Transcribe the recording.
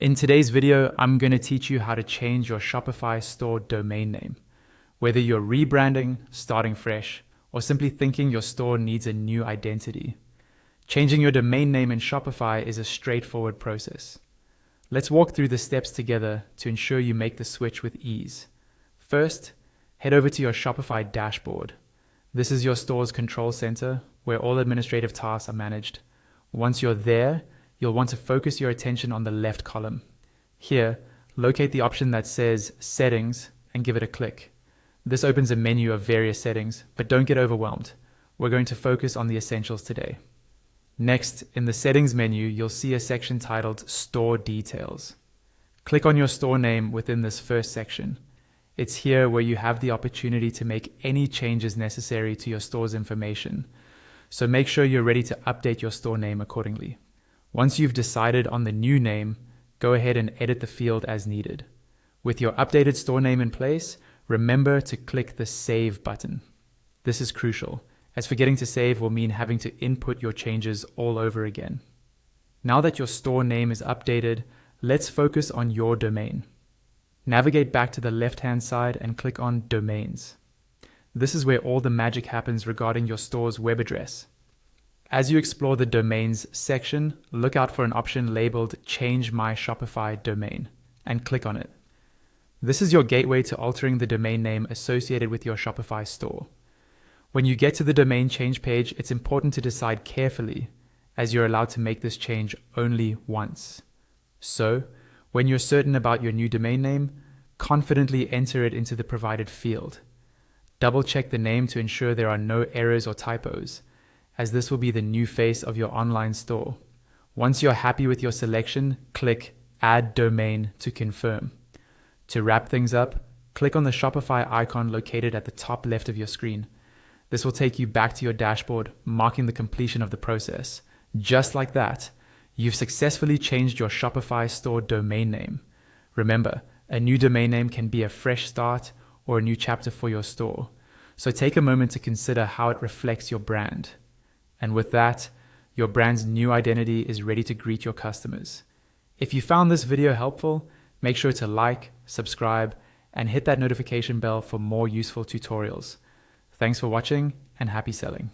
In today's video, I'm going to teach you how to change your Shopify store domain name. Whether you're rebranding, starting fresh, or simply thinking your store needs a new identity, changing your domain name in Shopify is a straightforward process. Let's walk through the steps together to ensure you make the switch with ease. First, head over to your Shopify dashboard. This is your store's control center where all administrative tasks are managed. Once you're there, you'll want to focus your attention on the left column. Here, locate the option that says Settings and give it a click. This opens a menu of various settings, but don't get overwhelmed. We're going to focus on the essentials today. Next, in the Settings menu, you'll see a section titled Store Details. Click on your store name within this first section. It's here where you have the opportunity to make any changes necessary to your store's information. So make sure you're ready to update your store name accordingly. Once you've decided on the new name, go ahead and edit the field as needed. With your updated store name in place, remember to click the Save button. This is crucial, as forgetting to save will mean having to input your changes all over again. Now that your store name is updated, let's focus on your domain. Navigate back to the left-hand side and click on Domains. This is where all the magic happens regarding your store's web address. As you explore the Domains section, look out for an option labeled Change My Shopify Domain and click on it. This is your gateway to altering the domain name associated with your Shopify store. When you get to the domain change page, it's important to decide carefully, as you're allowed to make this change only once. So, when you're certain about your new domain name, confidently enter it into the provided field. Double check the name to ensure there are no errors or typos, as this will be the new face of your online store. Once you're happy with your selection, click Add Domain to confirm. To wrap things up, click on the Shopify icon located at the top left of your screen. This will take you back to your dashboard, marking the completion of the process. Just like that, you've successfully changed your Shopify store domain name. Remember, a new domain name can be a fresh start or a new chapter for your store. So take a moment to consider how it reflects your brand. And with that, your brand's new identity is ready to greet your customers. If you found this video helpful, make sure to like, subscribe, and hit that notification bell for more useful tutorials. Thanks for watching and happy selling.